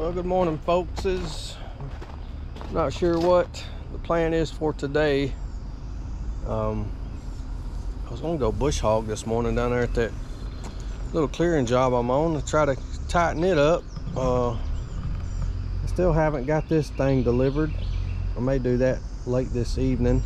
Well, good morning, folks. Not sure what the plan is for today. I was gonna go bush hog this morning down there at that little clearing job I'm on to try to tighten it up. I still haven't got this thing delivered. I may do that late this evening.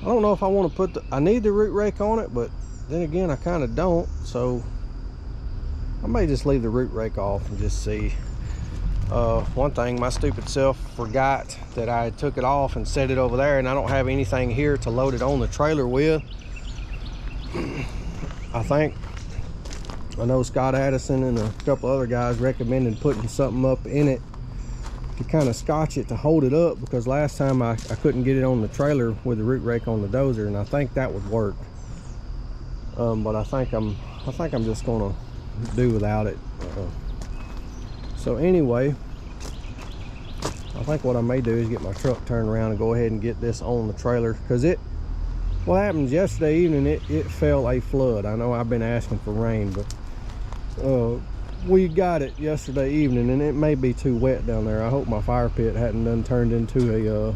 I don't know if I want to I need the root rake on it, but then again, I kind of don't, so I may just leave the root rake off and just see. One thing, my stupid self forgot that I took it off and set it over there, and I don't have anything here to load it on the trailer with. I know Scott Addison and a couple other guys recommended putting something up in it to kind of scotch it to hold it up, because last time I couldn't get it on the trailer with the root rake on the dozer, and I think that would work. But I think I'm just gonna do without it. So anyway, I think what I may do is get my truck turned around and go ahead and get this on the trailer, because what happened yesterday evening, it fell a flood. I know I've been asking for rain, but we got it yesterday evening, and it may be too wet down there. I hope my fire pit hadn't done turned into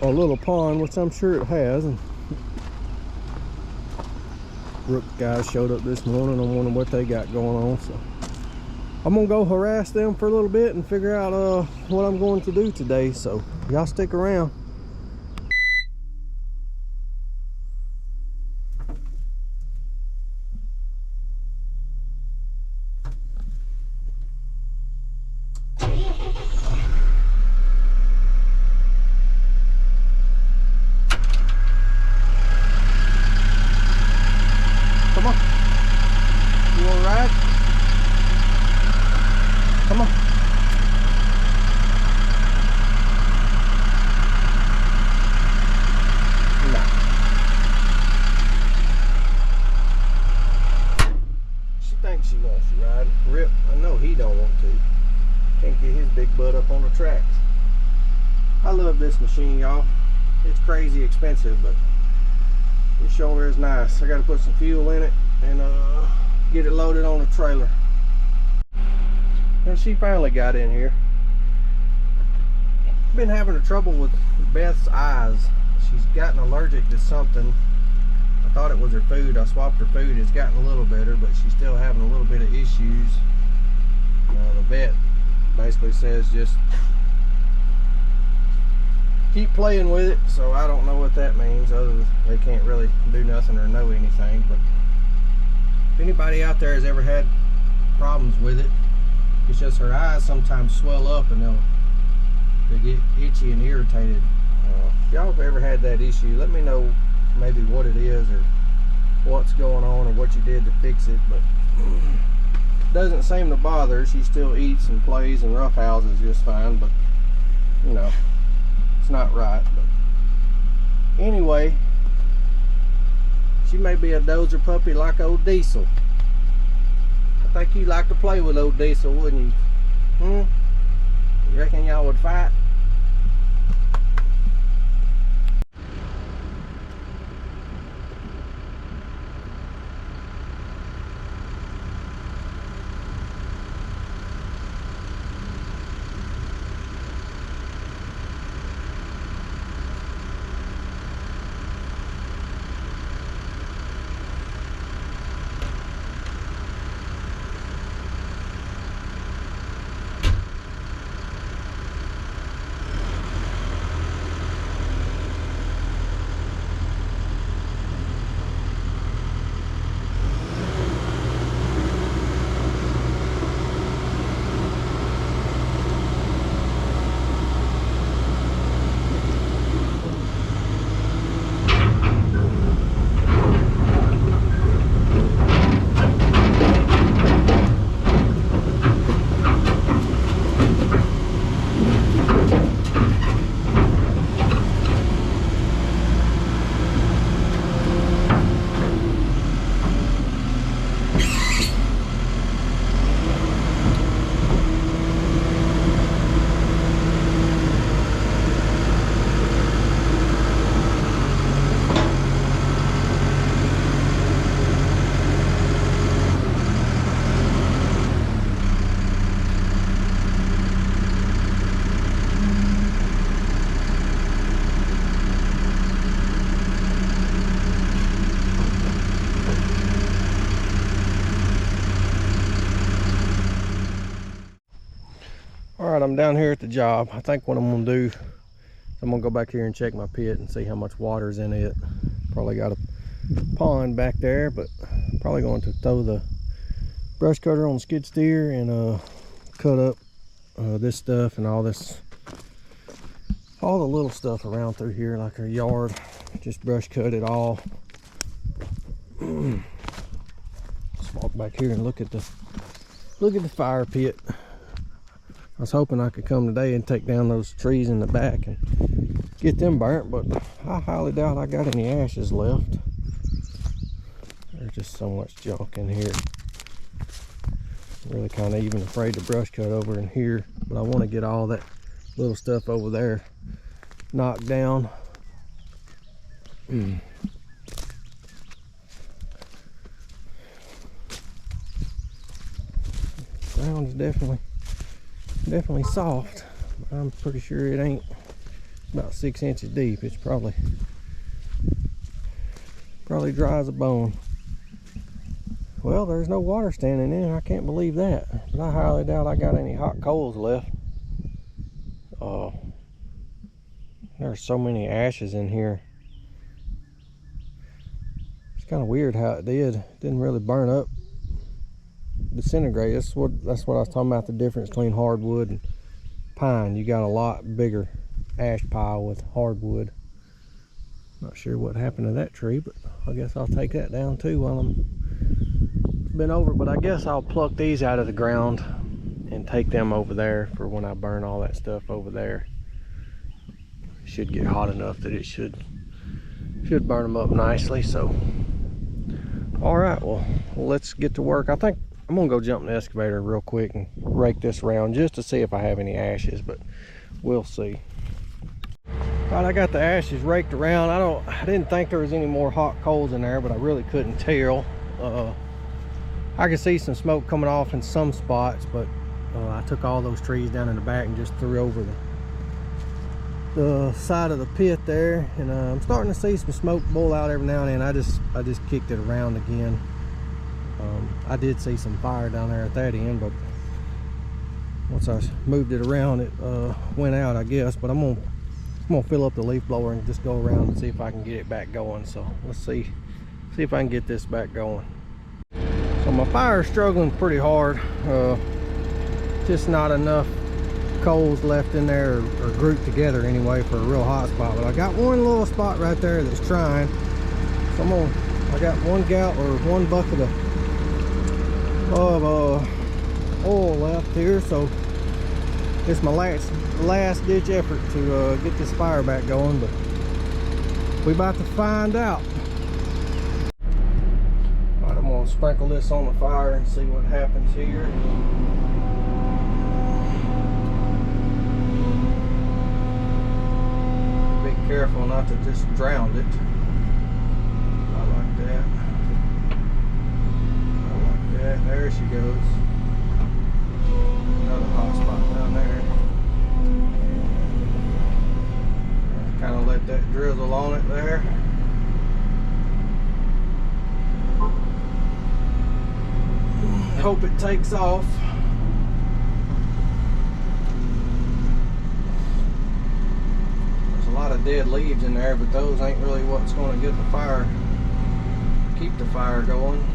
a little pond, which I'm sure it has. And Rook guys showed up this morning. I'm wondering what they got going on, so I'm gonna go harass them for a little bit and figure out what I'm going to do today. So y'all stick around. Come on. You wanna ride? Come on. No. She thinks she wants to ride. Rip, I know he don't want to. Can't get his big butt up on the tracks. I love this machine, y'all. It's crazy expensive, but it sure is nice. I gotta put some fuel in it and get it loaded on the trailer. And she finally got in here. Been having trouble with Beth's eyes. She's gotten allergic to something. I thought it was her food. I swapped her food. It's gotten a little better, but she's still having a little bit of issues. The vet basically says just keep playing with it, so I don't know what that means, other than they can't really do nothing or know anything. But if anybody out there has ever had problems with it, it's just her eyes sometimes swell up and they get itchy and irritated. If y'all have ever had that issue, let me know maybe what it is or what's going on or what you did to fix it. But it doesn't seem to bother her. She still eats and plays and roughhouses just fine, but you know, it's not right. But anyway, she may be a dozer puppy like old Diesel. I think you'd like to play with old Diesel, wouldn't you? You reckon y'all would fight? All right, I'm down here at the job. I think what I'm gonna do is I'm gonna go back here and check my pit and see how much water's in it. Probably got a pond back there, but probably going to throw the brush cutter on the skid steer and cut up this stuff and all the little stuff around through here, like a yard. Just brush cut it all. Let's walk back here and look at the fire pit. I was hoping I could come today and take down those trees in the back and get them burnt, but I highly doubt I got any ashes left. There's just so much junk in here. I'm really kind of even afraid to brush cut over in here, but I want to get all that little stuff over there knocked down. Ground's definitely soft. I'm pretty sure it ain't about 6 inches deep. It's probably dry as a bone. Well, there's no water standing in. I can't believe that, but I highly doubt I got any hot coals left. There's so many ashes in here. It's kind of weird how it didn't really burn up, disintegrate. That's what I was talking about, the difference between hardwood and pine. You got a lot bigger ash pile with hardwood. Not sure what happened to that tree, but I guess I'll take that down too while I'm been over. But I guess I'll pluck these out of the ground and take them over there for when I burn all that stuff over there. It should get hot enough that it should burn them up nicely. So all right, well, let's get to work. I think I'm gonna go jump in the excavator real quick and rake this around just to see if I have any ashes, but we'll see. All right, I got the ashes raked around. I didn't think there was any more hot coals in there, but I really couldn't tell. I could see some smoke coming off in some spots, but I took all those trees down in the back and just threw over the side of the pit there, and I'm starting to see some smoke boil out every now and then. I just kicked it around again. I did see some fire down there at that end, but once I moved it around, it went out, I guess. But I'm gonna fill up the leaf blower and just go around and see if I can get it back going. So let's see if I can get this back going. So my fire's struggling pretty hard. Just not enough coals left in there, or grouped together anyway, for a real hot spot. But I got one little spot right there that's trying. So I got one bucket of oil left here, so it's my last ditch effort to get this fire back going, but we about to find out. All right, I'm gonna sprinkle this on the fire and see what happens here. Be careful not to just drown it. Not like that. Not like that. There she goes. Another hot spot down there. Kind of let that drizzle on it there. Hope it takes off. There's a lot of dead leaves in there, but those ain't really what's going to get the fire, keep the fire going.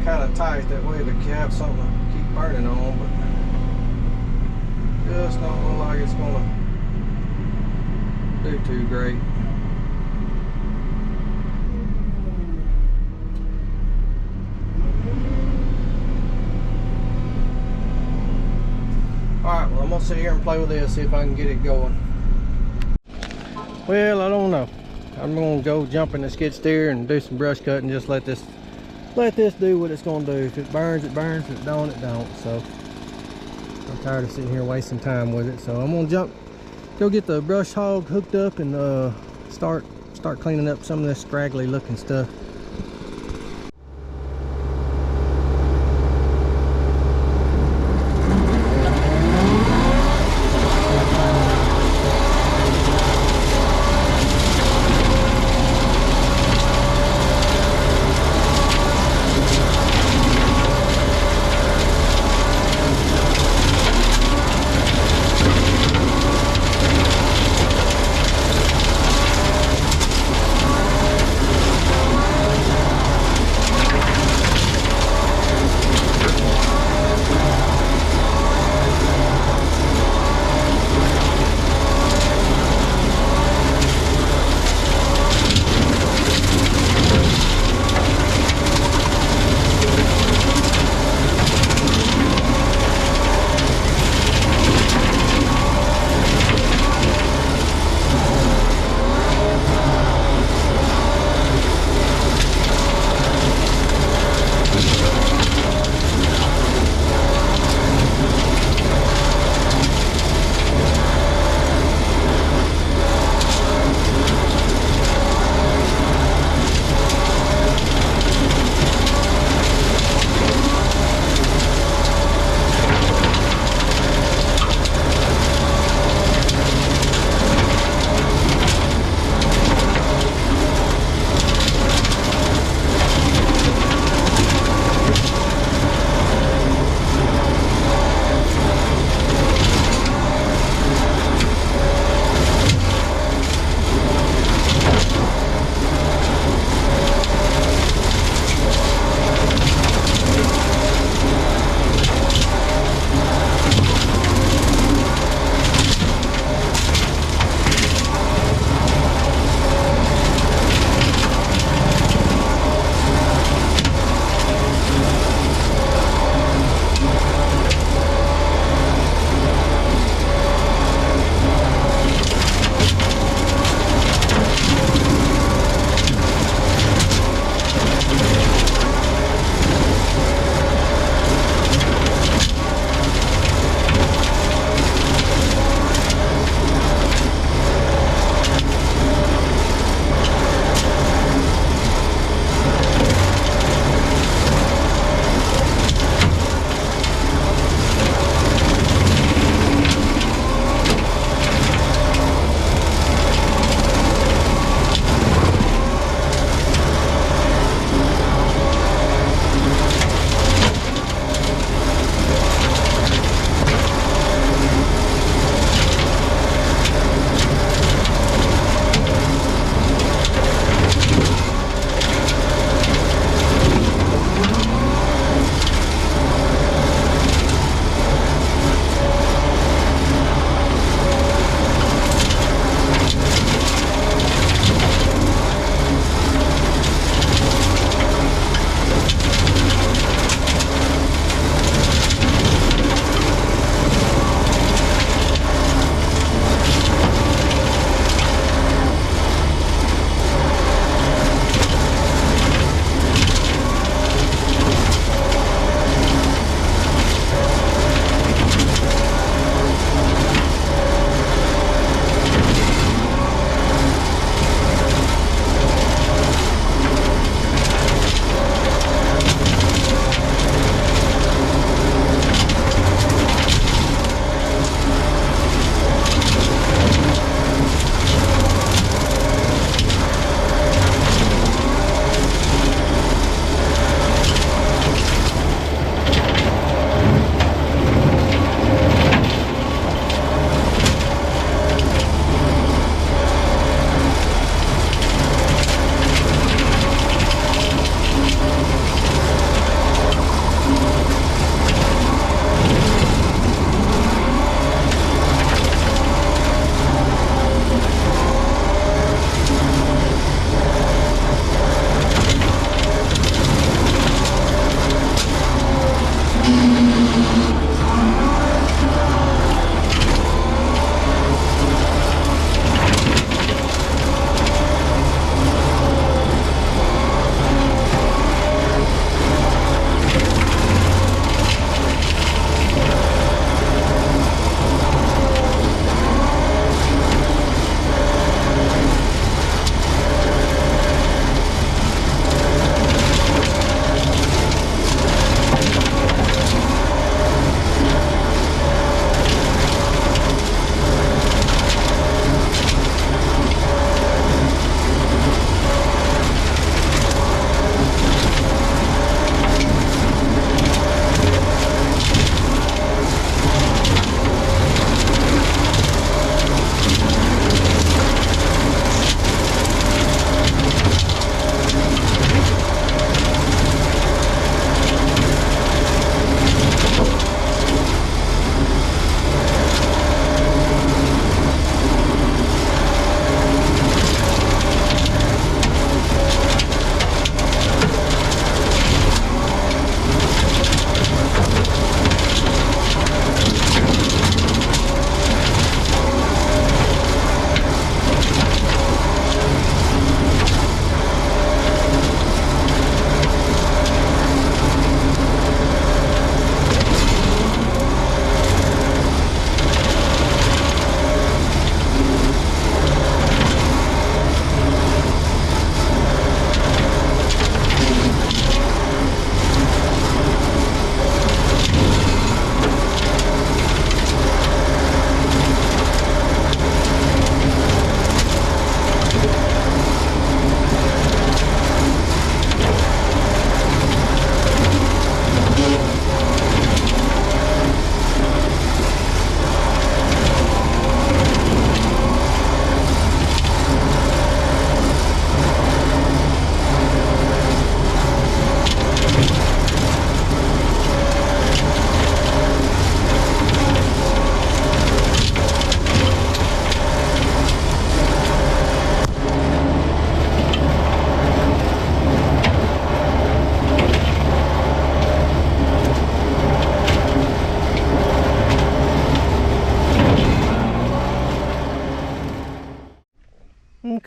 Kind of tight, that way we can have something to keep burning on, but just don't look like it's gonna do too great. Alright, well, I'm gonna sit here and play with this, see if I can get it going. Well, I don't know. I'm gonna go jump in the skid steer and do some brush cutting, just let this do what it's gonna do. If it burns, it burns. If it don't, it don't. So I'm tired of sitting here wasting time with it. So I'm gonna go get the brush hog hooked up and start cleaning up some of this scraggly looking stuff.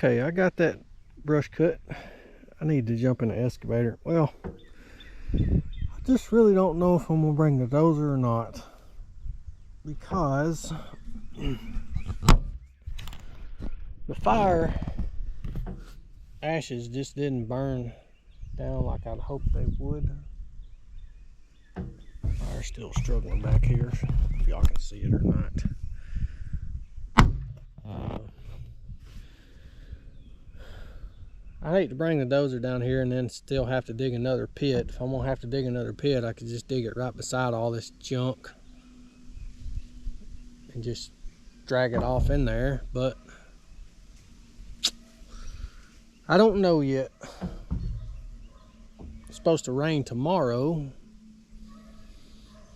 Okay, I got that brush cut. I need to jump in the excavator. Well, I just really don't know if I'm gonna bring the dozer or not, because the fire ashes just didn't burn down like I'd hoped they would. Fire's still struggling back here, if y'all can see it or not. I hate to bring the dozer down here and then still have to dig another pit. If I'm gonna have to dig another pit, I could just dig it right beside all this junk and just drag it off in there, but I don't know yet. It's supposed to rain tomorrow.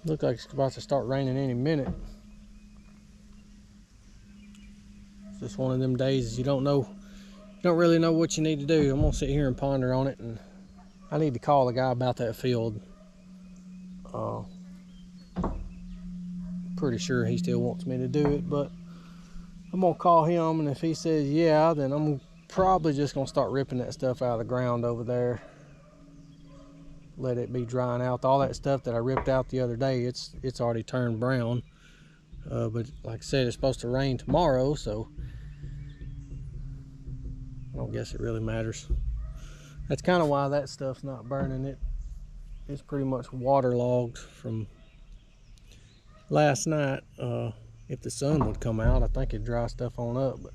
Looks like it's about to start raining any minute. It's just one of them days you don't know. You don't really know what you need to do. I'm gonna sit here and ponder on it, and I need to call the guy about that field. Pretty sure he still wants me to do it, but I'm gonna call him, and if he says yeah, then I'm probably just gonna start ripping that stuff out of the ground over there. Let it be drying out. All that stuff that I ripped out the other day, it's already turned brown. But like I said, it's supposed to rain tomorrow, so I don't guess it really matters. That's kind of why that stuff's not burning. It's pretty much waterlogged from last night. If the sun would come out, I think it'd dry stuff on up. But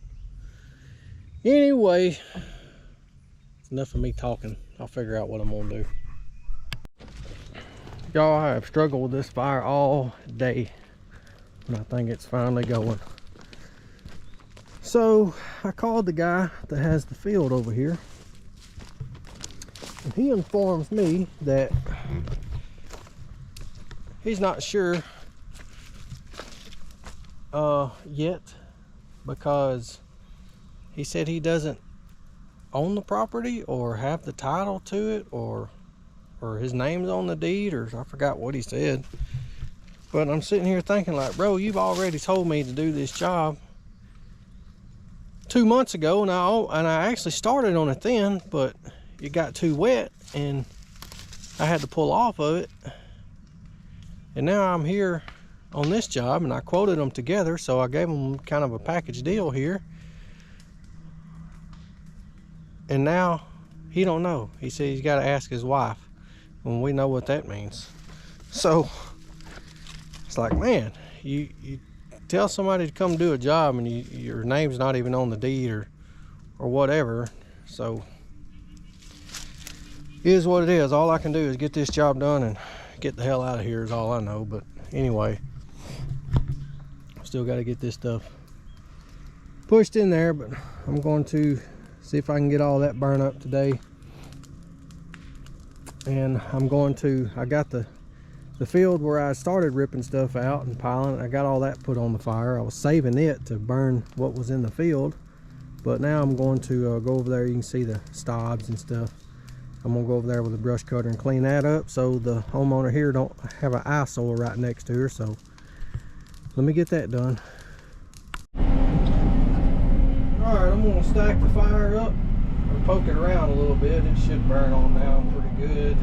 anyway, it's enough of me talking. I'll figure out what I'm gonna do. Y'all, I have struggled with this fire all day, and I think it's finally going. So I called the guy that has the field over here, and he informs me that he's not sure yet, because he said he doesn't own the property or have the title to it, or his name's on the deed, or I forgot what he said. But I'm sitting here thinking, like, bro, you've already told me to do this job 2 months ago, and I actually started on it then, but it got too wet and I had to pull off of it. And now I'm here on this job, and I quoted them together, so I gave them kind of a package deal here. And now he don't know. He said he's got to ask his wife, when we know what that means. So it's like, man, you tell somebody to come do a job, and your name's not even on the deed or whatever. So it is what it is. All I can do is get this job done and get the hell out of here is all I know. But anyway, still got to get this stuff pushed in there, but I'm going to see if I can get all that burn up today. And I got the field where I started ripping stuff out and piling it. I got all that put on the fire. I was saving it to burn what was in the field, but now I'm going to go over there. You can see the stobs and stuff. I'm gonna go over there with a brush cutter and clean that up, so the homeowner here don't have an eyesore right next to her. So let me get that done. All right, I'm gonna stack the fire up and poke it around a little bit. It should burn on down pretty good.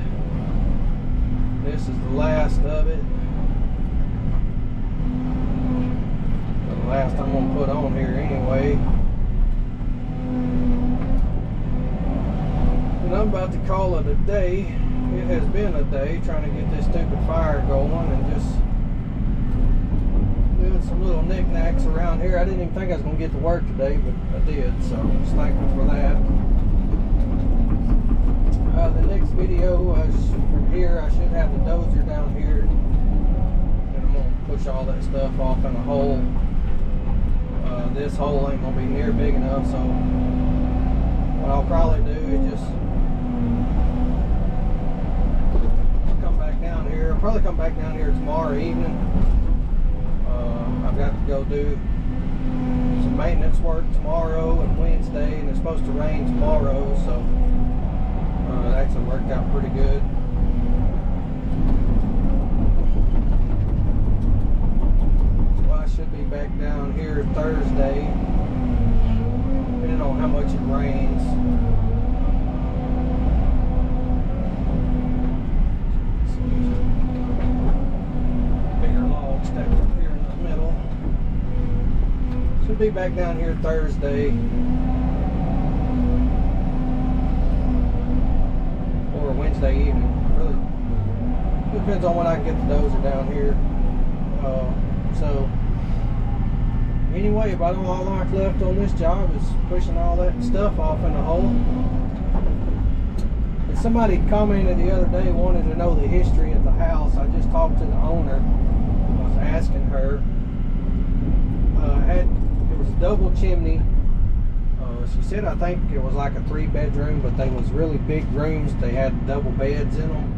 This is the last of it. The last I'm gonna put on here anyway. And I'm about to call it a day. It has been a day trying to get this stupid fire going and just doing some little knickknacks around here. I didn't even think I was gonna get to work today, but I did, so I'm thankful for that. The next video from here, I should have the dozer down here, and I'm gonna push all that stuff off in a hole. This hole ain't gonna be near big enough, so what I'll probably do is just come back down here. I'll probably come back down here tomorrow evening. I've got to go do some maintenance work tomorrow and Wednesday, and it's supposed to rain tomorrow, so it actually worked out pretty good. So I should be back down here Thursday, depending on how much it rains. Bigger log stacked up here in the middle. Should be back down here Thursday. Or Wednesday evening. Really depends on when I can get the dozer down here. So anyway, about all I left on this job is pushing all that stuff off in the hole. And somebody commented the other day, wanted to know the history of the house. I just talked to the owner. I was asking her. It was a double chimney. She said I think it was like a 3-bedroom, but they was really big rooms. They had double beds in them.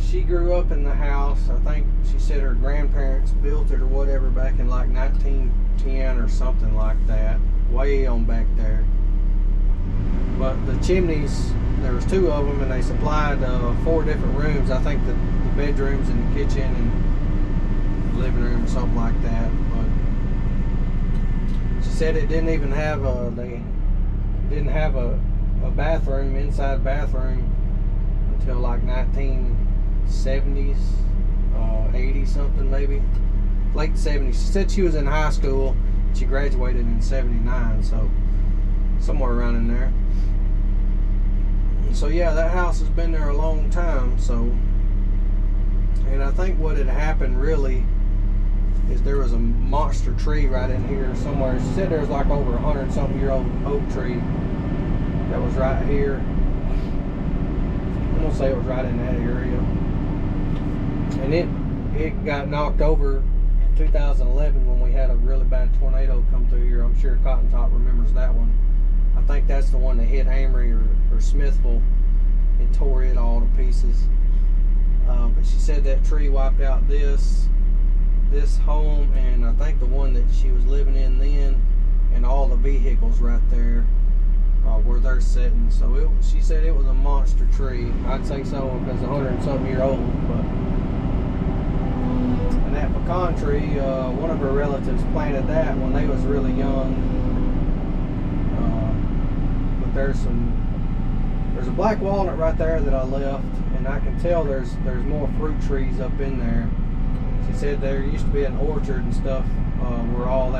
She grew up in the house. I think she said her grandparents built it or whatever back in like 1910 or something like that, way on back there. But the chimneys, there was 2 of them, and they supplied 4 different rooms. I think the bedrooms and the kitchen and the living room, something like that. But she said it didn't even have a bathroom, inside bathroom, until like 1970s, 80 something maybe, late 70s. She said she was in high school. She graduated in 79, so somewhere around in there. So yeah, that house has been there a long time. So, and I think what had happened really is there was a monster tree right in here somewhere. She said there was like over 100-something-year-old oak tree that was right here. I'm gonna say it was right in that area, and it got knocked over in 2011 when we had a really bad tornado come through here. I'm sure Cotton Top remembers that one. I think that's the one that hit Amory or Smithville. It tore it all to pieces. But she said that tree wiped out this home, and I think the one that she was living in then, and all the vehicles right there where they're sitting. So she said it was a monster tree. I'd say so because 100-something-year-old. But and that pecan tree, one of her relatives planted that when they was really young. But there's a black walnut right there that I left, and I can tell there's more fruit trees up in there. She said there used to be an orchard and stuff where all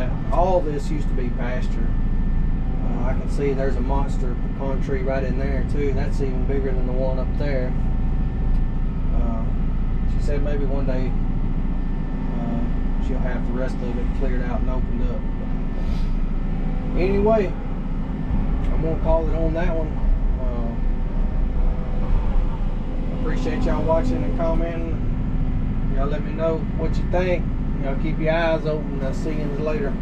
this used to be pasture. I can see there's a monster pecan tree right in there too. That's even bigger than the one up there. She said maybe one day she'll have the rest of it cleared out and opened up. But anyway, I'm gonna call it on that one. Appreciate y'all watching and commenting. Y'all let me know what you think. Y'all keep your eyes open. I'll see you later.